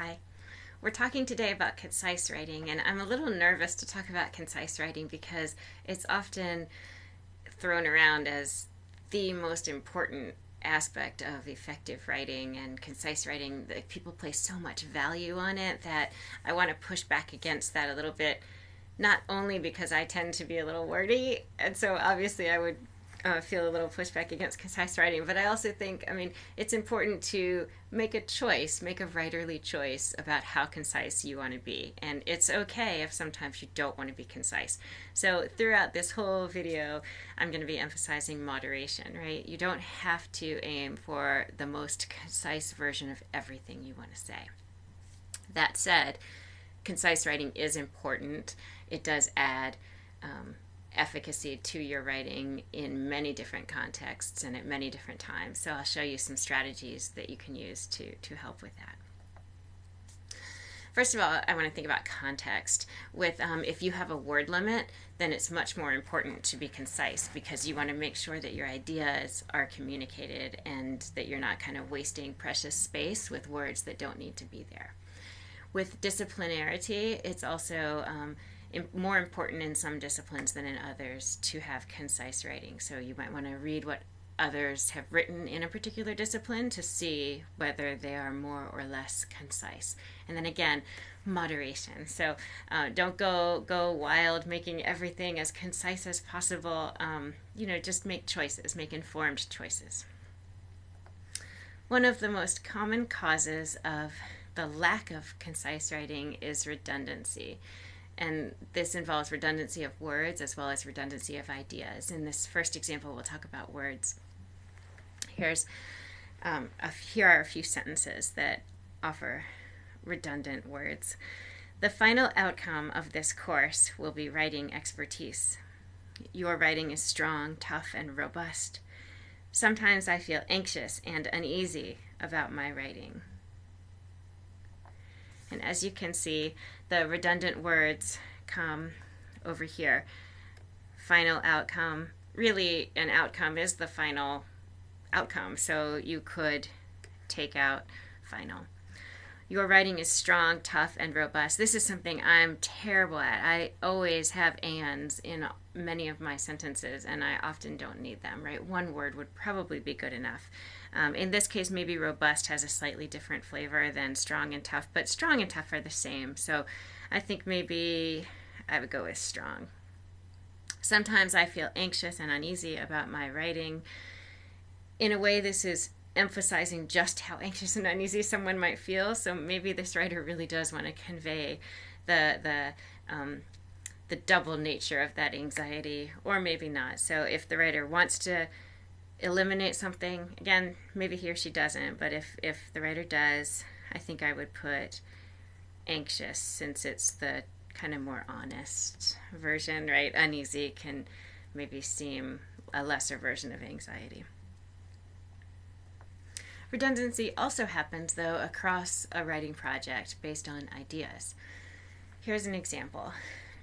Hi. We're talking today about concise writing, and I'm a little nervous to talk about concise writing because it's often thrown around as the most important aspect of effective writing and concise writing. That people place so much value on it that I want to push back against that a little bit, not only because I tend to be a little wordy, and so obviously I would feel a little pushback against concise writing, but I also think, it's important to make a choice, make a writerly choice about how concise you want to be. And it's okay if sometimes you don't want to be concise. So throughout this whole video, I'm going to be emphasizing moderation, right? You don't have to aim for the most concise version of everything you want to say. That said, concise writing is important. It does add efficacy to your writing in many different contexts and at many different times. So I'll show you some strategies that you can use to help with that. First of all, I want to think about context. If you have a word limit, then it's much more important to be concise because you want to make sure that your ideas are communicated and that you're not kind of wasting precious space with words that don't need to be there. With disciplinarity, it's also more important in some disciplines than in others to have concise writing. So you might want to read what others have written in a particular discipline to see whether they are more or less concise. And then again, moderation. So don't go wild making everything as concise as possible. Just make choices, make informed choices. One of the most common causes of the lack of concise writing is redundancy. And this involves redundancy of words as well as redundancy of ideas. In this first example, we'll talk about words. Here are a few sentences that offer redundant words. The final outcome of this course will be writing expertise. Your writing is strong, tough, and robust. Sometimes I feel anxious and uneasy about my writing. And as you can see, the redundant words come over here. Final outcome. Really, an outcome is the final outcome, so you could take out final. Your writing is strong, tough, and robust. This is something I'm terrible at. I always have ands in many of my sentences, and I often don't need them, right? One word would probably be good enough. In this case, maybe robust has a slightly different flavor than strong and tough, but strong and tough are the same. So I think maybe I would go with strong. Sometimes I feel anxious and uneasy about my writing. In a way, this is emphasizing just how anxious and uneasy someone might feel. So maybe this writer really does want to convey the double nature of that anxiety, or maybe not. So if the writer wants to eliminate something, again, maybe he or she doesn't, but if the writer does, I think I would put anxious, since it's the kind of more honest version, right? Uneasy can maybe seem a lesser version of anxiety. Redundancy also happens, though, across a writing project based on ideas. Here's an example.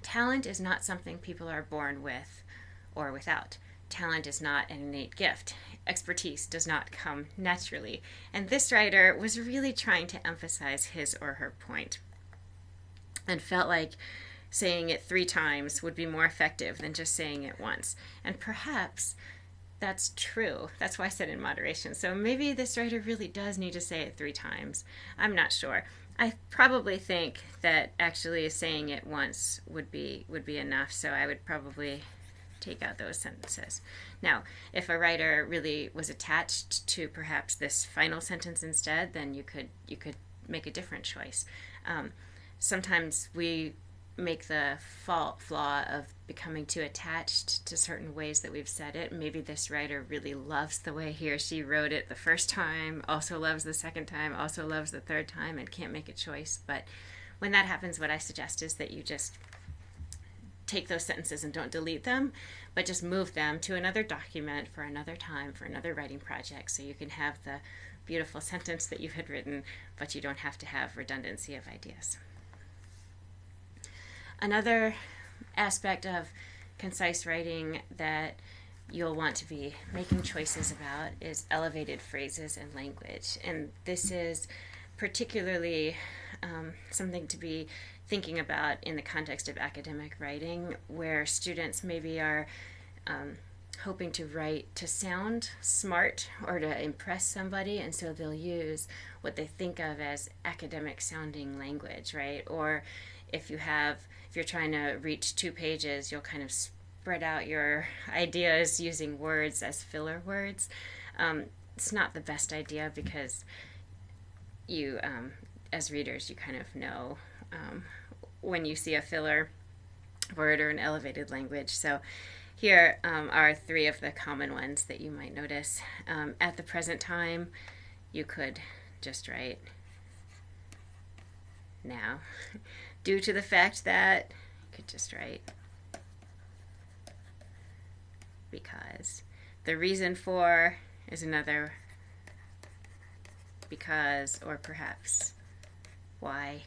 Talent is not something people are born with or without. Talent is not an innate gift. Expertise does not come naturally. And this writer was really trying to emphasize his or her point and felt like saying it 3 times would be more effective than just saying it once. And perhaps that's true. That's why I said in moderation. So maybe this writer really does need to say it 3 times. I'm not sure. I probably think that actually saying it once would be enough, so I would probably take out those sentences. Now, if a writer really was attached to perhaps this final sentence instead, then you could make a different choice. Sometimes we make the flaw of becoming too attached to certain ways that we've said it. Maybe this writer really loves the way he or she wrote it the first time, also loves the second time, also loves the third time, and can't make a choice. But when that happens, what I suggest is that you just take those sentences and don't delete them, but just move them to another document for another time, for another writing project, so you can have the beautiful sentence that you had written, but you don't have to have redundancy of ideas. Another aspect of concise writing that you'll want to be making choices about is elevated phrases and language. And this is particularly something to be thinking about in the context of academic writing, where students maybe are hoping to write to sound smart or to impress somebody, and so they'll use what they think of as academic sounding language, right? Or if you're trying to reach 2 pages, you'll kind of spread out your ideas using words as filler words. It's not the best idea, because you, as readers, you kind of know when you see a filler word or an elevated language. So here are 3 of the common ones that you might notice. At the present time, you could just write now. Due to the fact that, you could just write because. The reason for is another because, or perhaps why.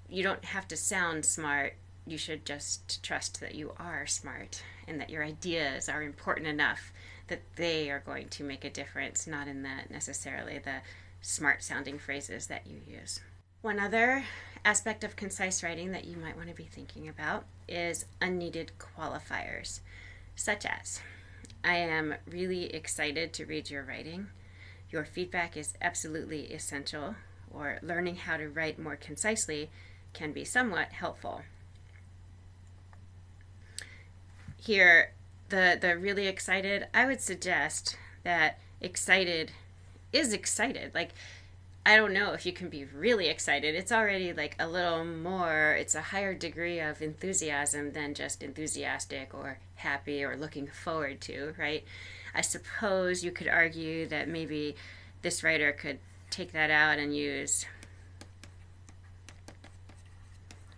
You don't have to sound smart. You should just trust that you are smart and that your ideas are important enough that they are going to make a difference, not in necessarily the smart sounding phrases that you use. One other aspect of concise writing that you might want to be thinking about is unneeded qualifiers, such as, I am really excited to read your writing. Your feedback is absolutely essential, or learning how to write more concisely can be somewhat helpful. Here, the really excited, I would suggest that excited is excited. Like, I don't know if you can be really excited. It's already like a little more, it's a higher degree of enthusiasm than just enthusiastic or happy or looking forward to, right? I suppose you could argue that maybe this writer could take that out and use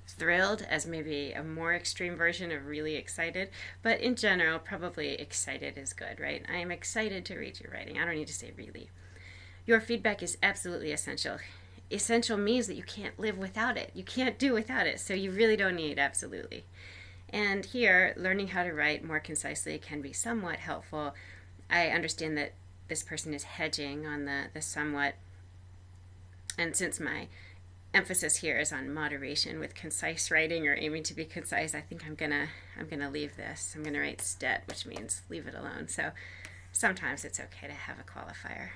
thrilled as maybe a more extreme version of really excited, but in general, probably excited is good, right? I am excited to read your writing. I don't need to say really. Your feedback is absolutely essential. Essential means that you can't live without it. You can't do without it, so you really don't need absolutely. And here, learning how to write more concisely can be somewhat helpful. I understand that this person is hedging on the somewhat, and since my emphasis here is on moderation with concise writing or aiming to be concise, I think I'm gonna leave this. I'm gonna write "stet," which means leave it alone. So sometimes it's okay to have a qualifier.